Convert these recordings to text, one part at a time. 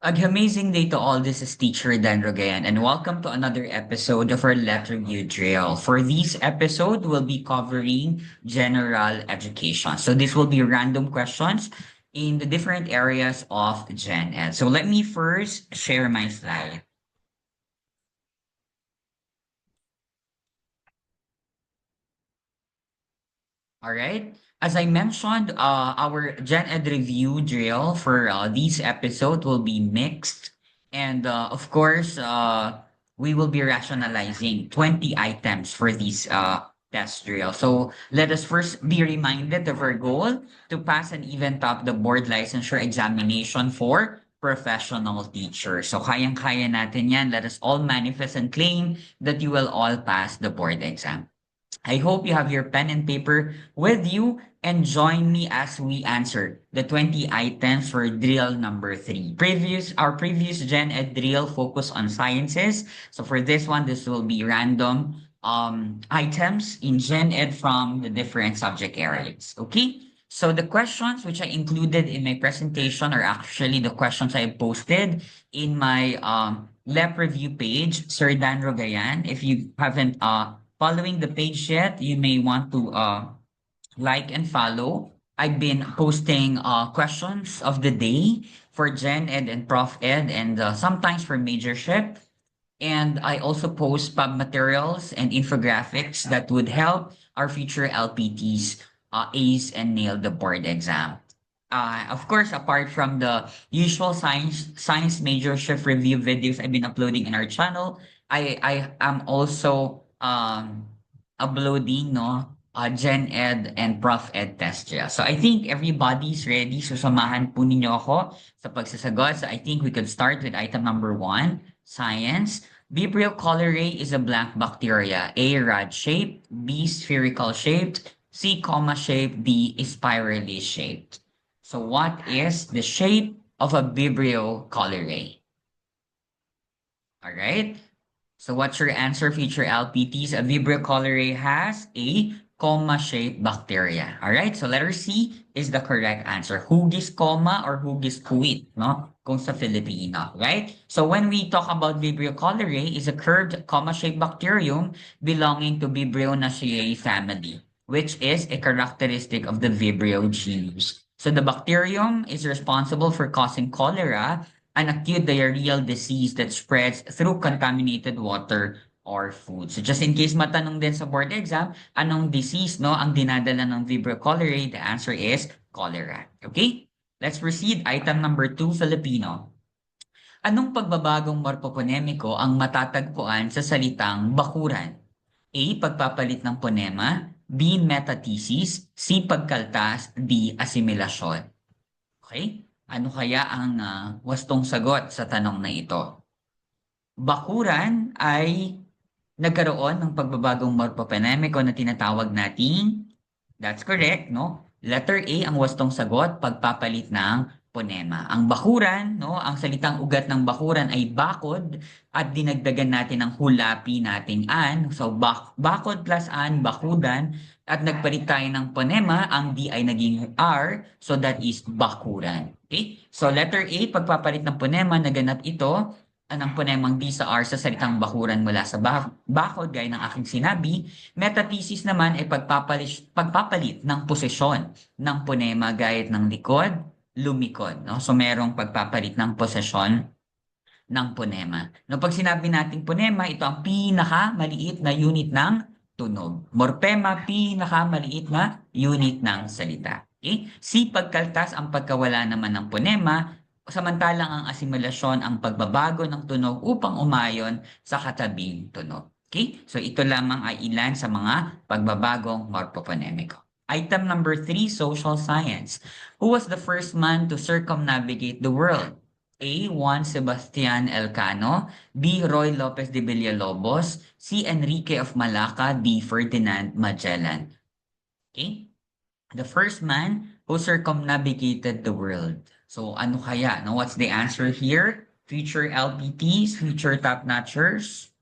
Amazing day to all. This is Teacher Dan Rogayan, and welcome to another episode of our letter review drill. For this episode, we'll be covering general education. So this will be random questions in the different areas of Gen Ed. So let me first share my slide. All right. As I mentioned, our Gen Ed review drill for this episode will be mixed. And of course, we will be rationalizing 20 items for this test drill. So let us first be reminded of our goal to pass and even top the board licensure examination for professional teachers. So kayang-kaya natin yan. Let us all manifest and claim that you will all pass the board exam. I hope you have your pen and paper with you and join me as we answer the 20 items for drill number 3. Our previous Gen Ed drill focused on sciences. So for this one, this will be random items in Gen Ed from the different subject areas. Okay? So the questions which I included in my presentation are actually the questions I posted in my LEP review page, Sir Dan Rogayan. If you haven't following the page yet, you may want to like and follow. I've been posting questions of the day for Gen Ed and Prof Ed and sometimes for majorship. And I also post pub materials and infographics that would help our future LPTs ace and nail the board exam. Of course, apart from the usual science majorship review videos I've been uploading in our channel, I am also uploading Gen Ed and Prof Ed test drill. So I think everybody's ready. So samahan po ninyo ako sa pagsasagot. So I think we could start with item number 1, science. Vibrio cholerae is a blank bacteria. A, rod shaped. B, spherical shaped. C, comma shaped. D, spirally shaped. So what is the shape of a Vibrio cholerae? All right. So what's your answer, future LPTs? A Vibrio cholerae has a comma-shaped bacteria. All right. So letter C is the correct answer. Hugis comma or hugis kuwit, no? Kung sa Filipino, right? So when we talk about Vibrio cholerae, is a curved comma-shaped bacterium belonging to Vibrionaceae family, which is a characteristic of the Vibrio genus. So the bacterium is responsible for causing cholera, an acute diarrheal disease that spreads through contaminated water or food. So just in case matanong din sa board exam, anong disease no ang dinadala ng Vibrio cholerae? The answer is cholera. Okay? Let's proceed. Item number 2, Filipino. Anong pagbabagong morpoponemiko ang matatagpuan sa salitang bakuran? A. Pagpapalit ng ponema. B. Metathesis. C. Pagkaltas. D. Asimilasyon. Okay? Ano kaya ang wastong sagot sa tanong na ito? Bakuran ay nagkaroon ng pagbabagong morphophonemic na tinatawag nating, that's correct, no? Letter A ang wastong sagot, pagpapalit ng ponema. Ang bakuran, no, ang salitang ugat ng bakuran ay bakod at dinagdagan natin ng hulapi nating an. So bakod plus an, bakudan, at nagpalit tayo ng ponema, ang D ay naging R, so that is bakuran. Okay? So letter A, pagpapalit ng ponema, naganap ito ng ponemang D sa R sa salitang bakuran mula sa bakod, gaya ng aking sinabi. Metathesis naman ay pagpapalit ng posisyon ng ponema gaya ng likod, lumikod. No? So merong pagpapalit ng posisyon ng ponema. No, pag sinabi nating ponema, ito ang pinakamaliit na unit ng tunog. Morpema, pinakamaliit na unit ng salita. Okay? Si pagkaltas ang pagkawala naman ng ponema, samantalang ang asimilasyon ang pagbabago ng tunog upang umayon sa katabing tunog. Okay? So ito lamang ay ilan sa mga pagbabagong morphoponemiko. Item number 3, social science. Who was the first man to circumnavigate the world? A. Juan Sebastian Elcano. B. Roy Lopez de Villalobos. C. Enrique of Malacca. D. Ferdinand Magellan. Okay? The first man who circumnavigated the world. So ano kaya? No, what's the answer here? Future LPTs, future top-notchers?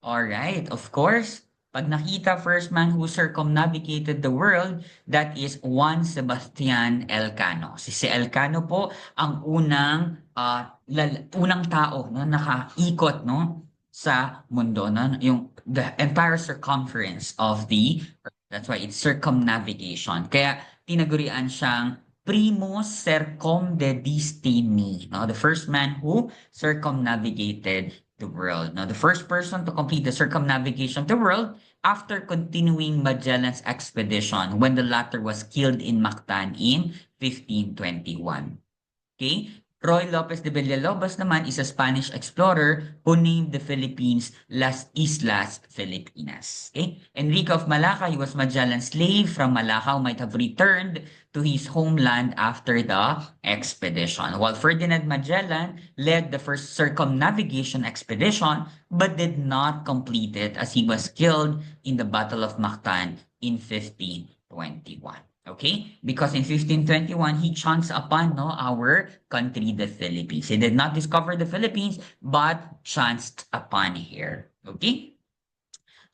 All right, of course. Pag nakita first man who circumnavigated the world, that is Juan Sebastian Elcano. Si Elcano po ang unang tao no nakaikot no sa mundo no yung the entire circumference of the Earth. That's why it's circumnavigation. Kaya tinagurian siyang Primus Circumdedistini, no? The first man who circumnavigated the world. Now, the first person to complete the circumnavigation of the world after continuing Magellan's expedition when the latter was killed in Mactan in 1521. Okay? Roy Lopez de Villalobos naman is a Spanish explorer who named the Philippines Las Islas Filipinas. Okay? Enrique of Malacca, he was Magellan's slave from Malacca who might have returned to his homeland after the expedition. While Ferdinand Magellan led the first circumnavigation expedition but did not complete it as he was killed in the Battle of Mactan in 1521. Okay? Because in 1521, he chanced upon our country, the Philippines. He did not discover the Philippines, but chanced upon here. Okay?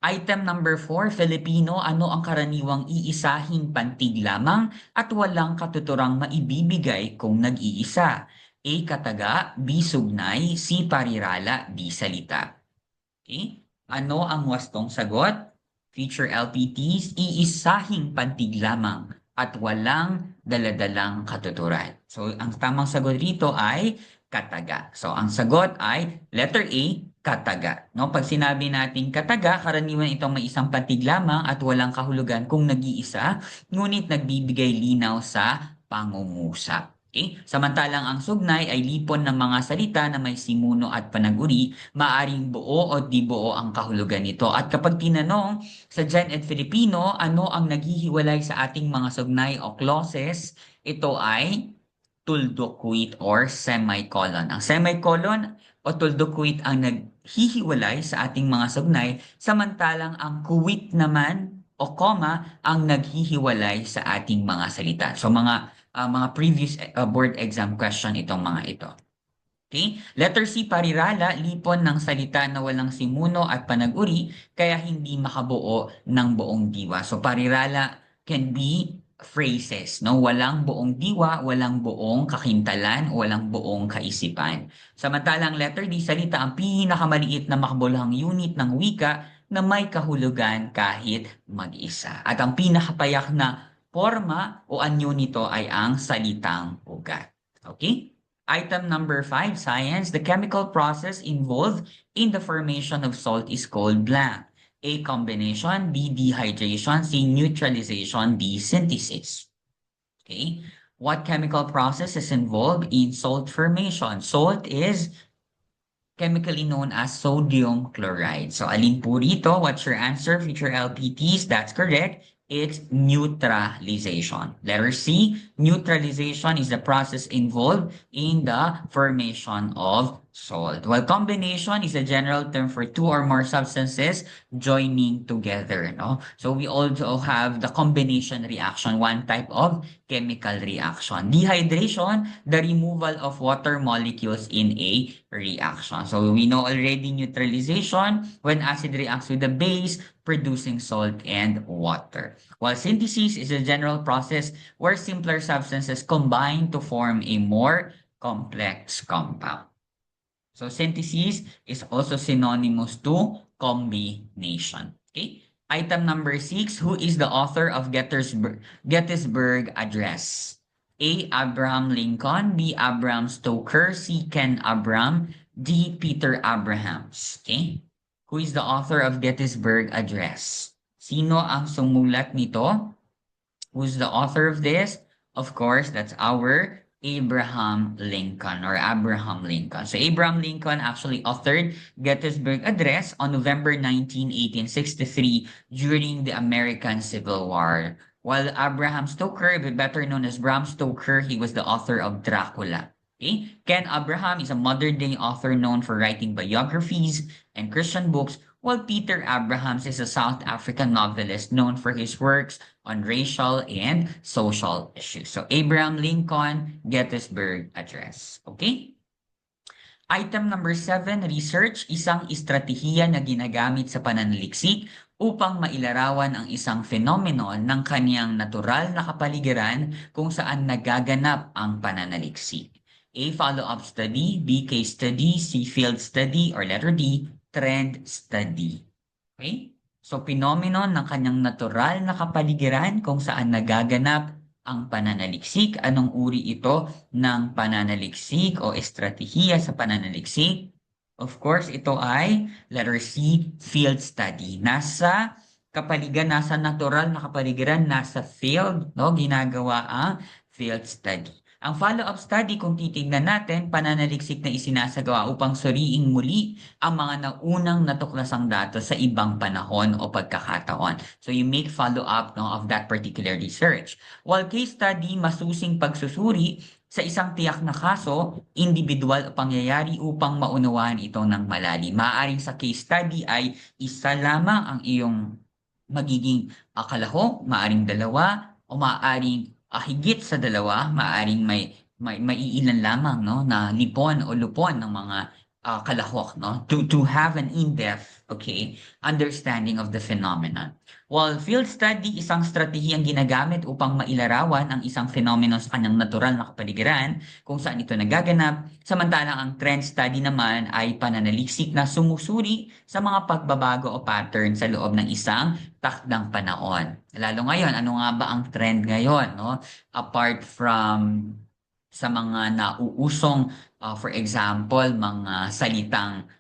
Item number 4, Filipino, ano ang karaniwang iisahing pantig lamang at walang katuturang maibibigay kung nag-iisa? A. Kataga, B. Sugnay, C. Parirala, D. Salita. Okay? Ano ang wastong sagot? Future LPTs, iisahing pantig lamang at walang daladalang katuturan. So, ang tamang sagot rito ay kataga. So, ang sagot ay letter A, kataga. No? Pag sinabi natin kataga, karaniwan itong may isang pantig lamang at walang kahulugan kung nag-iisa, ngunit nagbibigay linaw sa pangungusap. Okay? Samantalang ang sugnay ay lipon ng mga salita na may simuno at panaguri, maaring buo o di buo ang kahulugan nito. At kapag tinanong sa Gen Ed Filipino, ano ang naghihiwalay sa ating mga sugnay o clauses, ito ay tuldukwit or semicolon. Ang semicolon o tuldukwit ang naghihiwalay sa ating mga sugnay, samantalang ang kuwit naman o comma ang naghihiwalay sa ating mga salita. So mga previous board exam question itong mga ito. Okay? Letter C, parirala, lipon ng salita na walang simuno at panag-uri, kaya hindi makabuo ng buong diwa. So parirala can be phrases, no? Walang buong diwa, walang buong kakintalan, walang buong kaisipan. Samantalang letter D, salita ang pinakamaliit na makabuluhang unit ng wika na may kahulugan kahit mag-isa. At ang pinakapayak na forma o anyo nito ay ang salitang ugat. Okay? Item number 5, science. The chemical process involved in the formation of salt is called blank. A, combination, B, dehydration, C, neutralization, D, synthesis. Okay? What chemical process is involved in salt formation? Salt is chemically known as sodium chloride. So, alin po rito? What's your answer, future LPTs? That's correct. It's neutralization. Letter C, neutralization is the process involved in the formation of salt. While combination is a general term for two or more substances joining together. No? So we also have the combination reaction, one type of chemical reaction. Dehydration, the removal of water molecules in a reaction. So we know already neutralization when acid reacts with the base, producing salt and water. While synthesis is a general process where simpler substances combine to form a more complex compound. So synthesis is also synonymous to combination. Okay? Item number 6, who is the author of Gettysburg Address? A. Abraham Lincoln, B. Abraham Stoker, C. Ken Abraham, D. Peter Abrahams. Okay? Who is the author of Gettysburg Address? Sino ang sumulat nito? Who's the author of this? Of course, that's our Abraham Lincoln or Abraham Lincoln. So Abraham Lincoln actually authored Gettysburg Address on November 19, 1863 during the American Civil War. While Abraham Stoker, better known as Bram Stoker, he was the author of Dracula. Okay? Ken Abraham is a modern-day author known for writing biographies and Christian books, while Peter Abrahams is a South African novelist known for his works on racial and social issues. So, Abraham Lincoln, Gettysburg Address. Okay? Item number 7, research, isang estratehiya na ginagamit sa pananaliksik upang mailarawan ang isang phenomenon ng kaniyang natural na kapaligiran kung saan nagaganap ang pananaliksik? A. Follow-up study, B. Case study, C. Field study, or letter D. Trend study. Okay? So, phenomenon ng kanyang natural na kapaligiran kung saan nagaganap ang pananaliksik. Anong uri ito ng pananaliksik o estratehiya sa pananaliksik? Of course, ito ay letter C, field study. Nasa kapaligiran, nasa natural na kapaligiran, nasa field, no? Ginagawa ang field study. Ang follow-up study, kung titignan natin, pananaliksik na isinasagawa upang suriing muli ang mga naunang natuklasang datos sa ibang panahon o pagkakataon. So you make follow-up, no, of that particular research. While case study, masusing pagsusuri sa isang tiyak na kaso, individual o pangyayari upang maunawaan ito ng malalim. Maaaring sa case study ay isa lamang ang iyong magiging kalahok, maaaring dalawa, o maaaring higit sa dalawa, maaaring may iilan lamang, no, na lipon o lupon ng mga kalahok, no, to have an in-depth, okay, understanding of the phenomenon. While field study, isang stratehiyang ginagamit upang mailarawan ang isang phenomenon sa kanyang natural na kapaligiran kung saan ito nagaganap, samantalang ang trend study naman ay pananaliksik na sumusuri sa mga pagbabago o pattern sa loob ng isang takdang panahon. Lalo ngayon, ano nga ba ang trend ngayon, no? Apart from sa mga nauusong, for example, mga salitang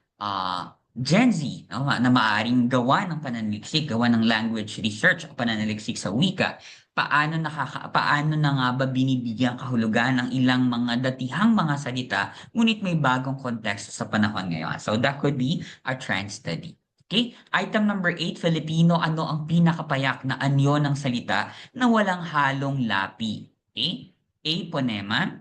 Gen Z, no, na maaaring gawa ng pananaliksik, gawa ng language research o pananaliksik sa wika. Paano na nga ba binibigyan kahulugan ng ilang mga datihang mga salita, ngunit may bagong konteksto sa panahon ngayon. So that could be a trend study. Okay? Item number 8, Filipino, ano ang pinakapayak na anyo ng salita na walang halong lapi? Okay? A. Ponema,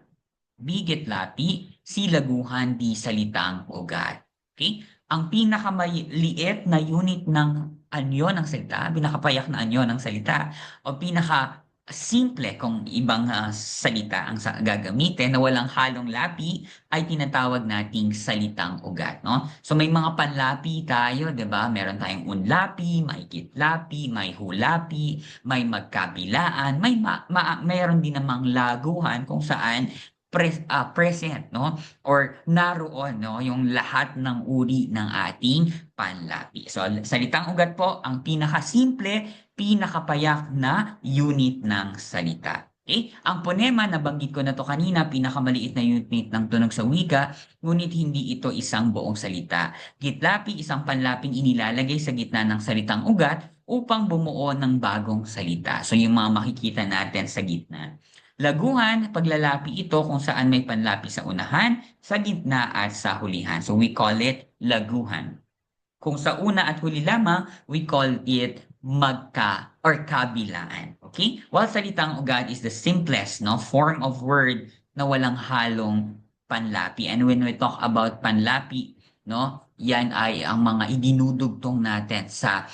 B. Gitlapi, C. Laguhan, D. Salitang ugat. Okay? Ang pinakamaliit na unit ng anyo ng salita, pinakapayak na anyo ng salita, o pinaka simple kung ibang salita ang gagamitin na walang halong lapi ay tinatawag nating salitang ugat, no? So may mga panlapi tayo, 'di ba? Meron tayong unlapi, may gitlapi, may hulapi, may magkabilaan, mayroon din namang laguhan kung saan present, no? Or naroon, no? Yung lahat ng uri ng ating panlapi. So, salitang ugat po, ang pinakasimple, pinakapayak na unit ng salita. Okay? Ang ponema, nabanggit ko na to kanina, pinakamaliit na unit ng tunog sa wika, ngunit hindi ito isang buong salita. Gitlapi, isang panlaping inilalagay sa gitna ng salitang ugat upang bumuo ng bagong salita. So, yung mga makikita natin sa gitna. Laguhan, paglalapi ito kung saan may panlapi sa unahan, sa gitna at sa hulihan. So we call it laguhan. Kung sa una at huli lamang, we call it magka or kabilaan. Okay? While salitang ugat is the simplest, no, form of word na walang halong panlapi. And when we talk about panlapi, no, yan ay ang mga idinudugtong natin sa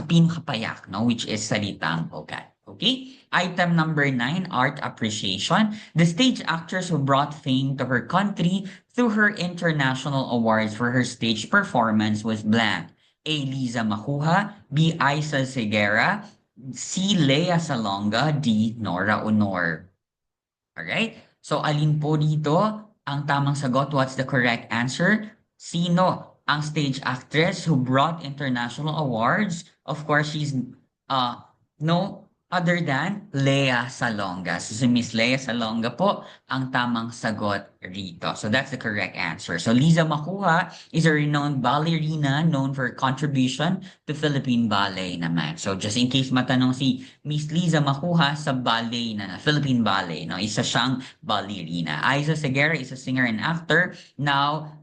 pinakapayak, no, which is salitang ugat. Okay? Item number 9, art appreciation. The stage actress who brought fame to her country through her international awards for her stage performance was blank. A. Liza Macuja, B. Isa Segura, C. Lea Salonga, D. Nora Honor. Alright? So, alin po dito ang tamang sagot? What's the correct answer? Sino ang stage actress who brought international awards? Of course, she's no other than Lea Salonga. So si Miss Lea Salonga po ang tamang sagot rito. So that's the correct answer. So Liza Macuja is a renowned ballerina known for her contribution to Philippine ballet naman. So just in case matanong si Miss Liza Macuja sa ballet na Philippine ballet, no, isa siyang ballerina. Isa Segura is a singer and actor now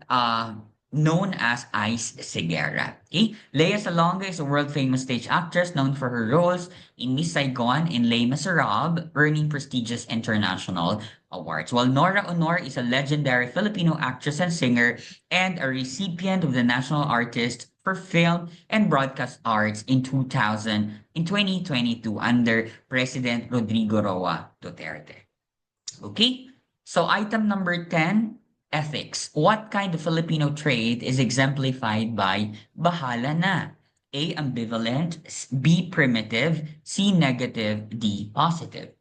known as Ice Segura. Okay? Lea Salonga is a world-famous stage actress known for her roles in Miss Saigon and Les Miserables, earning prestigious international awards. While Nora Honor is a legendary Filipino actress and singer and a recipient of the National Artist for Film and Broadcast Arts in 2022 under President Rodrigo Roa Duterte. Okay? So item number 10, ethics. What kind of Filipino trait is exemplified by bahala na? A, ambivalent, B, primitive, C, negative, D, positive.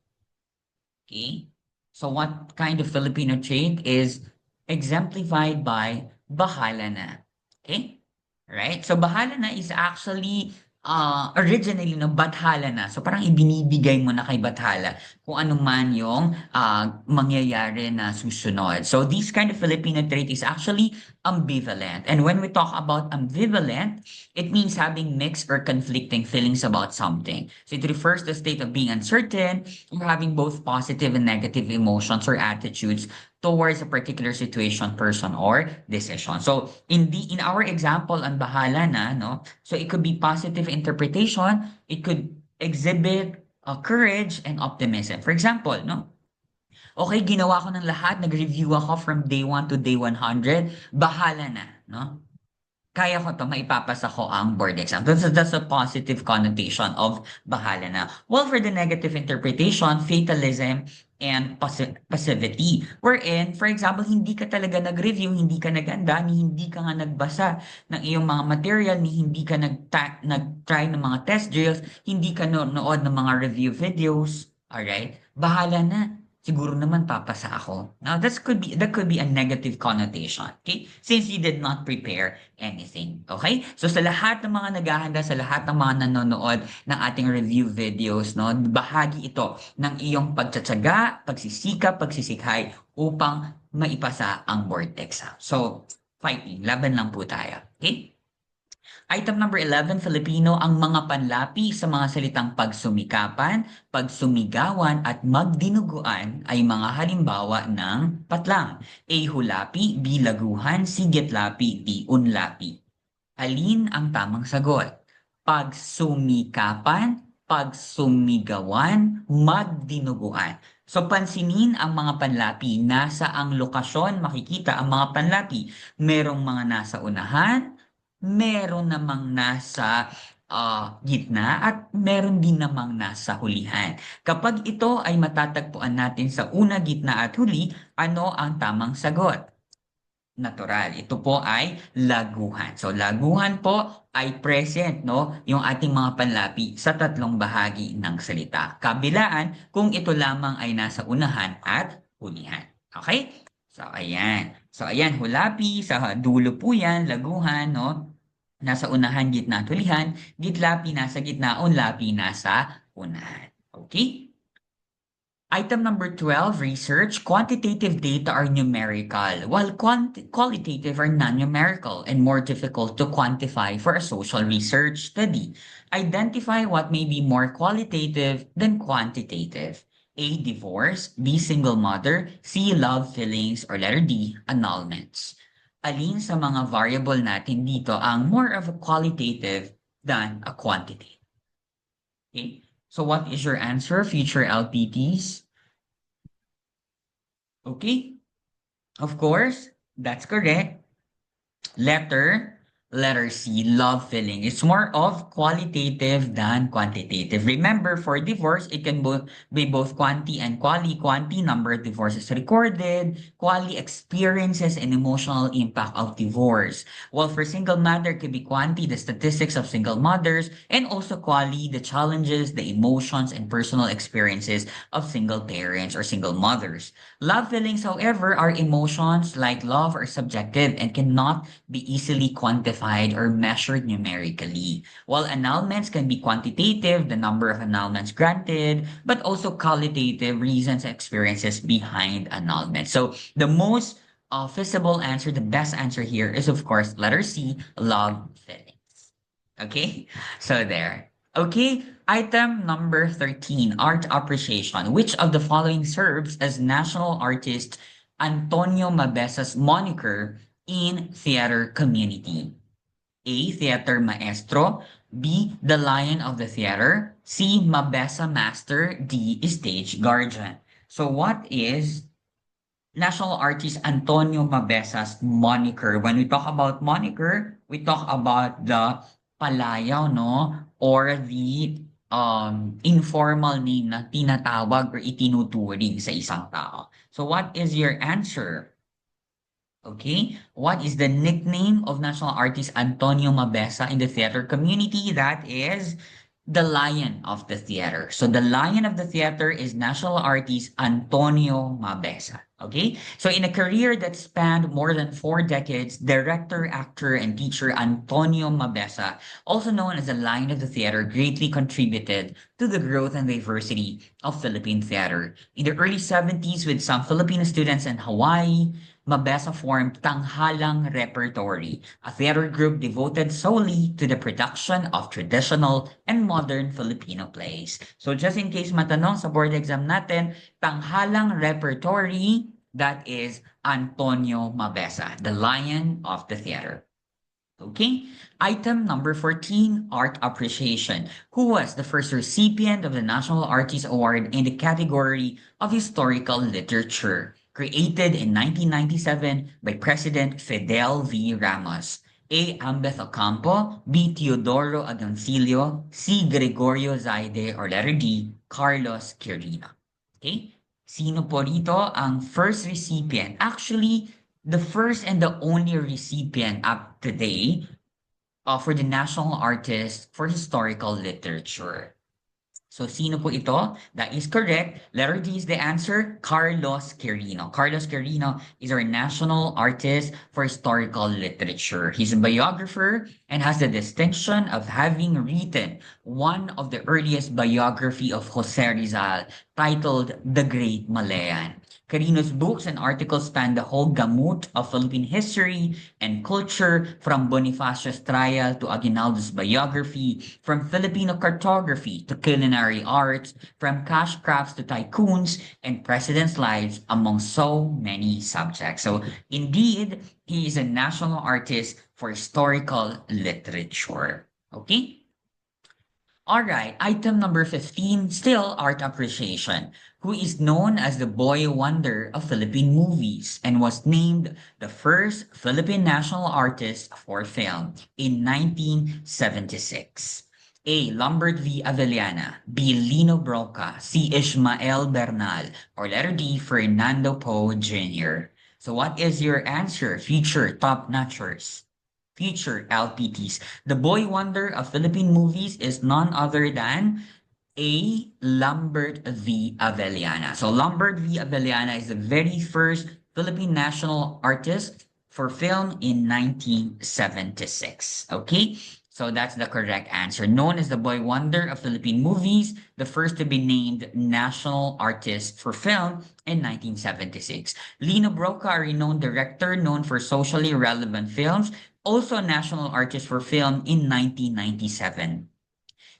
Okay? So what kind of Filipino trait is exemplified by bahala na? Okay? Right? So bahala na is actually originally no bathala na. So parang ibinibigay mo na kay bathala kung ano man yung mangyayari na susunod. So this kind of Filipino trait is actually ambivalent. And when we talk about ambivalent, it means having mixed or conflicting feelings about something. So it refers to a state of being uncertain or having both positive and negative emotions or attitudes towards a particular situation, person, or decision. So in our example on bahala na, no? So it could be positive interpretation, it could exhibit courage and optimism. For example, no? Okay, ginawa ko ng lahat, nag-review ako from day 1 to day 100, bahala na, no? Kaya ko 'to, maipapasa ko ang board exam. That's a positive connotation of bahala na. Well, for the negative interpretation, fatalism and passivity. Wherein, for example, hindi ka talaga nag-review, hindi ka nag-anda, ni hindi ka nga nagbasa ng iyong mga material, ni hindi ka nag-try ng mga test drills, hindi ka nood ng mga review videos. Alright? Bahala na. Siguro naman papasa ako. Now, that could be a negative connotation. Okay? Since you did not prepare anything. Okay? So sa lahat ng mga naghahanda, sa lahat ng mga nanonood ng ating review videos, no, bahagi ito ng iyong pagtsatsaga, pagsisikap, pagsisikhay upang maipasa ang board exam. So, fighting, laban lang po tayo. Okay? Item number 11, Filipino, ang mga panlapi sa mga salitang pagsumikapan, pagsumigawan at magdinuguan ay mga halimbawa ng patlang. A. Hulapi, B. Laguhan, C. Gitlapi, D. Unlapi. Alin ang tamang sagot? Pagsumikapan, pagsumigawan, magdinuguan. So pansinin ang mga panlapi. Nasa ang lokasyon makikita ang mga panlapi. Merong mga nasa unahan, meron namang nasa gitna at meron din namang nasa hulihan. Kapag ito ay matatagpuan natin sa una, gitna at huli, ano ang tamang sagot? Natural. Ito po ay laguhan. So laguhan po ay present, no, yung ating mga panlapi sa tatlong bahagi ng salita. Kabilaan kung ito lamang ay nasa unahan at hulihan. Okay? So ayan, hulapi, sa dulo po yan, laguhan, no? Nasa unahan, gitna at hulihan. Gitlapi nasa gitna, unlapi nasa unahan. Okay? Item number 12, research. Quantitative data are numerical, while qualitative are non-numerical and more difficult to quantify for a social research study. Identify what may be more qualitative than quantitative. A. Divorce. B. Single mother. C. Love feelings. Or letter D. Annulments. Alin sa mga variable natin dito ang more of a qualitative than a quantitative? Okay? So what is your answer, future LPTs? Okay, of course, that's correct. Letter C, love feeling. It's more of qualitative than quantitative. Remember, for divorce, it can be both quanti and quali. Quanti, number of divorces recorded. Quali, experiences and emotional impact of divorce. While for single mother, it could be quanti, the statistics of single mothers, and also quali, the challenges, the emotions, and personal experiences of single parents or single mothers. Love feelings, however, are emotions like love are subjective and cannot be easily quantified or measured numerically. While annulments can be quantitative, the number of annulments granted, but also qualitative reasons and experiences behind annulment. So the most feasible answer, the best answer here is of course letter C, love feelings. Okay, so there. Okay, item number 13, art appreciation. Which of the following serves as national artist Antonio Mabesa's moniker in theater community? A. Theater Maestro. B. The Lion of the Theater. C. Mabesa Master. D. Stage Guardian. So what is national artist Antonio Mabesa's moniker? When we talk about moniker, we talk about the palayaw, no? Or the informal name na tinatawag or itinuturing sa isang tao. So what is your answer? Okay, what is the nickname of national artist Antonio Mabesa in the theater community? That is the lion of the theater. So the lion of the theater is national artist Antonio Mabesa. Okay, so in a career that spanned more than 4 decades, director, actor, and teacher Antonio Mabesa, also known as the lion of the theater, greatly contributed to the growth and diversity of Philippine theater. In the early 70s, with some Filipino students in Hawaii, Mabesa formed Tanghalang Repertory, a theater group devoted solely to the production of traditional and modern Filipino plays. So just in case matanong sa board exam natin, Tanghalang Repertory, that is Antonio Mabesa, the lion of the theater. Okay, item number 14, art appreciation. Who was the first recipient of the National Artist Award in the category of historical literature? Created in 1997 by President Fidel V. Ramos. A. Ambeth Ocampo, B. Teodoro Agoncillo, C. Gregorio Zaide, or letter D. Carlos Quirino. Okay? Sino po rito ang first recipient? Actually, the first and the only recipient up today for the National Artist for Historical Literature. So, sino po ito? That is correct. Letter D is the answer, Carlos Quirino. Carlos Quirino is our national artist for historical literature. He's a biographer and has the distinction of having written one of the earliest biography of Jose Rizal titled The Great Malayan. Quirino's books and articles span the whole gamut of Philippine history and culture, from Bonifacio's trial to Aguinaldo's biography, from Filipino cartography to culinary arts, from cash crops to tycoons and presidents' lives, among so many subjects. So, indeed, he is a national artist for historical literature. Okay? All right, item number 15, still art appreciation. Who is known as the boy wonder of Philippine movies and was named the first Philippine national artist for film in 1976. A. Lombard V. Avellana, B. Lino Broca, C. Ishmael Bernal, or letter D. Fernando Poe Jr. So what is your answer, future top-notchers? Future LPTs. The boy wonder of Philippine movies is none other than A. Lambert V. Avellana. So Lambert V. Avellana is the very first Philippine national artist for film in 1976. Okay? So that's the correct answer. Known as the boy wonder of Philippine movies, the first to be named national artist for film in 1976. Lino Broca, a renowned director known for socially relevant films, also a national artist for film in 1997.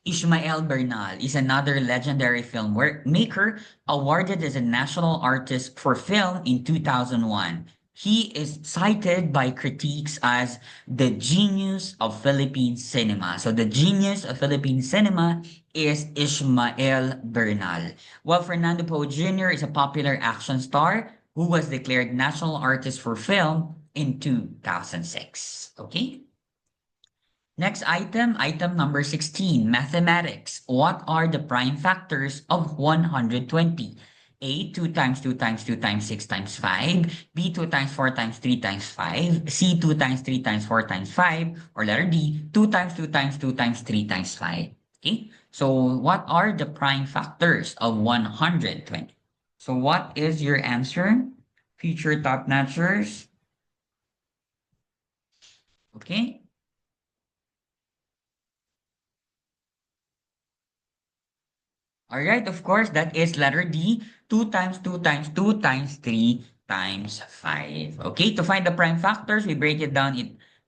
Ishmael Bernal is another legendary filmmaker awarded as a national artist for film in 2001. He is cited by critics as the genius of Philippine cinema. So the genius of Philippine cinema is Ishmael Bernal. While Fernando Poe Jr. is a popular action star who was declared national artist for film in 2006. Okay? Next item, item number 16, mathematics. What are the prime factors of 120? A, 2 times 2 times 2 times 6 times 5. B, 2 times 4 times 3 times 5. C, 2 times 3 times 4 times 5. Or letter D, 2 times 2 times 2 times 3 times 5. Okay, so what are the prime factors of 120? So what is your answer, future top notchers? Okay. All right, of course, that is letter D, 2 times 2 times 2 times 3 times 5. Okay, to find the prime factors, we break it down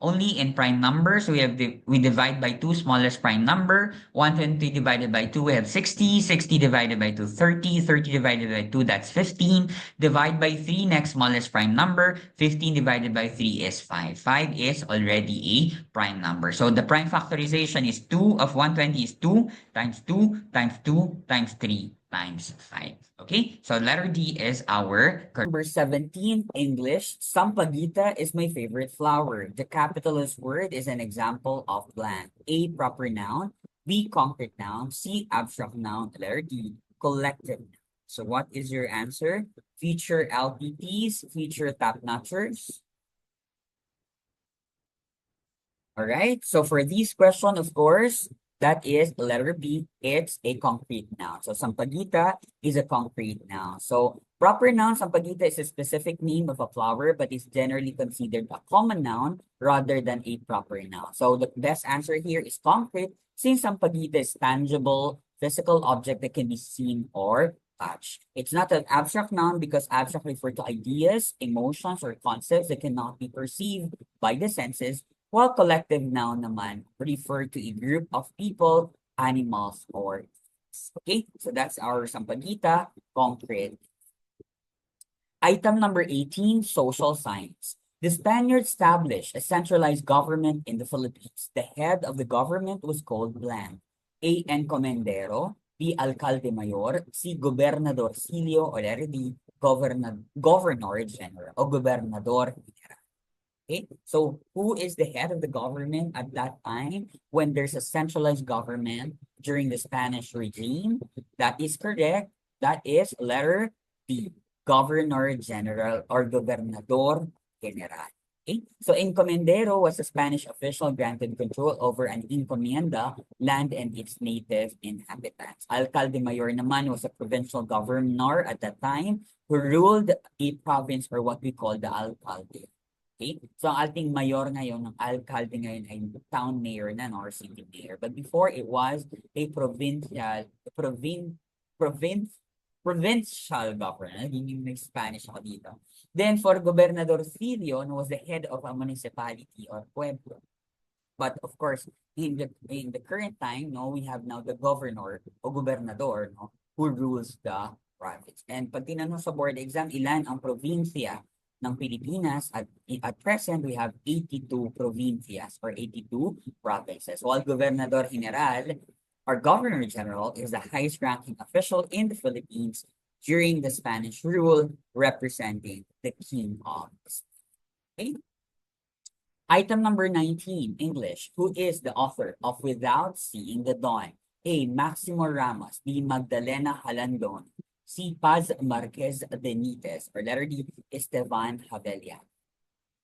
only in prime numbers. We divide by 2 smallest prime number, 120 divided by 2, we have 60, 60 divided by 2, 30, 30 divided by 2, that's 15. Divide by 3, next smallest prime number, 15 divided by 3 is 5. 5 is already a prime number. So the prime factorization is 2 of 120 is 2 times 2 times 2 times 3 times 5. Okay, so letter D is our number 17, English. Sampaguita is my favorite flower. The capitalist word is an example of plant. A, proper noun. B, concrete noun. C, abstract noun. Letter D, collective noun. So what is your answer? Future LPTs, future top notchers. All right. So for this question, of course, that is letter B. It's a concrete noun. So sampaguita is a concrete noun. So proper noun, sampaguita is a specific name of a flower, but is generally considered a common noun rather than a proper noun. So the best answer here is concrete, since sampaguita is tangible, physical object that can be seen or touched. It's not an abstract noun because abstract refer to ideas, emotions, or concepts that cannot be perceived by the senses, while collective noun naman refer to a group of people, animals, or things. Okay, so that's our sampaguita, concrete. Item number 18, social science. The Spaniards established a centralized government in the Philippines. The head of the government was called blank. A. Encomendero, B. Alcalde Mayor, C. Gobernadorcillo, or letter D. Governor General, o Gobernador. Okay, so who is the head of the government at that time when there's a centralized government during the Spanish regime? That is correct. That is letter B, Governor General or Gobernador General. Okay, so encomendero was a Spanish official granted control over an encomienda, land and its native inhabitants. Alcalde Mayor naman was a provincial governor at that time who ruled a province, or what we call the alcalde. Okay? So ang ating mayor ngayon, ng alcalde ngayon ay town mayor na, no, or city mayor. But before it was a province, provincial governor. Hindi may Spanish ako dito. Then for Gobernador Filio, was the head of a municipality or pueblo. But of course, in the current time, no, we have now the governor o gobernador, no, who rules the province. And pag tinanong sa board exam, ilan ang probinsya ng Pilipinas, at present, we have 82 provincias or 82 provinces. While Gobernador General or Governor General is the highest ranking official in the Philippines during the Spanish rule, representing the King of Spain. Okay? Item number 19, English. Who is the author of Without Seeing the Dawn? A. Maximo Ramos. B. Magdalena Halandon. C. Paz Marquez Benitez. Or letter D, Esteban Javelian.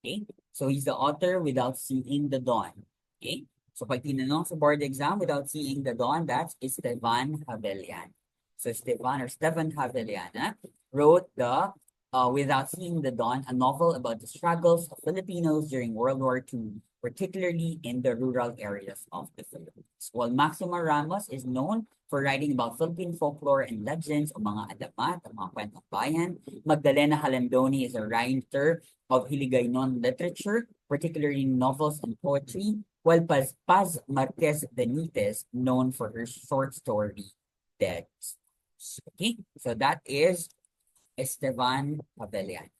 Okay? So he's the author Without Seeing the Dawn. Okay? So pag tinanong sa board exam, Without Seeing the Dawn, that's Esteban Javelian. So Stefan Javelian wrote the Without Seeing the Dawn, a novel about the struggles of Filipinos during World War II, particularly in the rural areas of the Philippines. While Maximo Ramos is known for writing about Philippine folklore and legends o mga alamat, ang mga kwentong bayan, Magdalena Halandoni is a writer of Hiligaynon literature, particularly novels and poetry, while Paz Marquez Benitez, known for her short story, Dead. Okay, so that is Esteban Pavelian.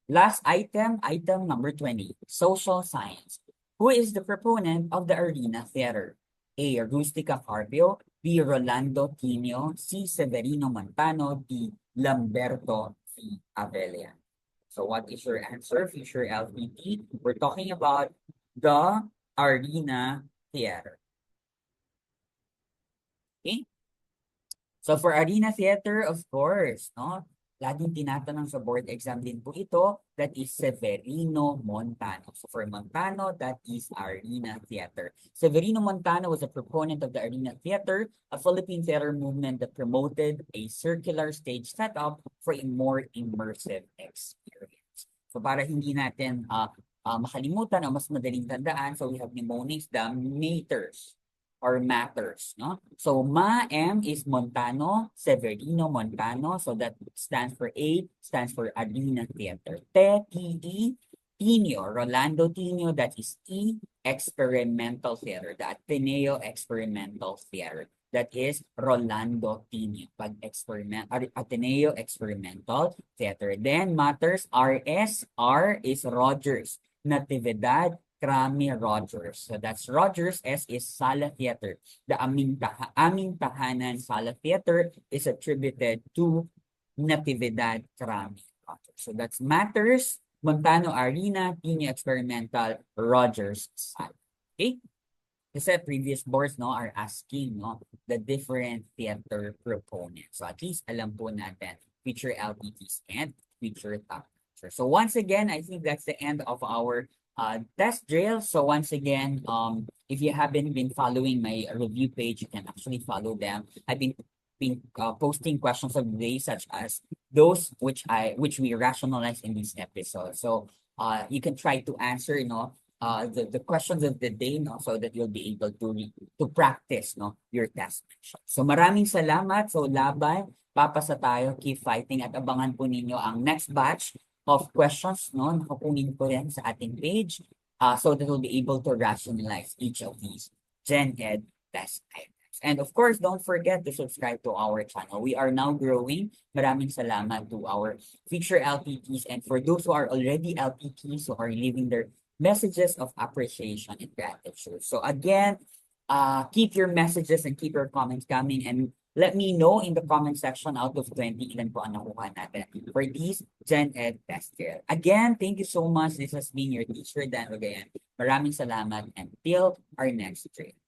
Last item, item number 20, social science. Who is the proponent of the arena theater? A. Rustica Carpio, B. Rolando Tino, C. Severino Montano, D. Lamberto C. Avelian. So what is your answer, future LPT? We're talking about the arena theater. Okay? So for arena theater, of course, no? Laging tinatanong sa board exam din po ito, that is Severino Montano. So for Montano, that is arena theater. Severino Montano was a proponent of the arena theater, a Philippine theater movement that promoted a circular stage setup for a more immersive experience. So para hindi natin makalimutan o mas madaling tandaan, so we have mnemonics, the meters or matters, no? So Ma-M is Montano, Severino Montano. So that stands for A, stands for Arena Theater. T-E, Tino, Rolando Tino, that is E, Experimental Theater. The Ateneo Experimental Theater. That is Rolando Tino. Pag Ateneo Experimental Theater. Then matters, R-S, R is Rogers. Natividad Krami Rogers. So that's Rogers. S is Sala Theater. The Aming Tahanan Sala Theater is attributed to Natividad Krami Rogers. So that's Matters, Montano Arena, Tino Experimental, Rogers Sala. Okay? Kasi previous boards, no, are asking, no, the different theater proponents. So at least alam po natin future LPTs and future top. So once again, I think that's the end of our test drill. So once again, if you haven't been following my review page, you can actually follow them. I've been posting questions of the day, such as those which we rationalize in this episode. So you can try to answer, the questions of the day, no, so that you'll be able to practice, no, your test question. So maraming salamat. So laban, papasa tayo, keep fighting, at abangan po ninyo ang next batch of questions, no, na kukunin ko rin sa ating page, so that we'll be able to rationalize each of these Gen Ed test items. And of course, don't forget to subscribe to our channel. We are now growing. Maraming salamat to our future LPTs, and for those who are already LPTs who are leaving their messages of appreciation and gratitude. So again, keep your messages and keep your comments coming, and let me know in the comment section out of 20 ilan po ang nakuha natin for these Gen Ed test drill. Again, thank you so much. This has been your teacher, Dan Rogayan. Maraming salamat, and till our next drill.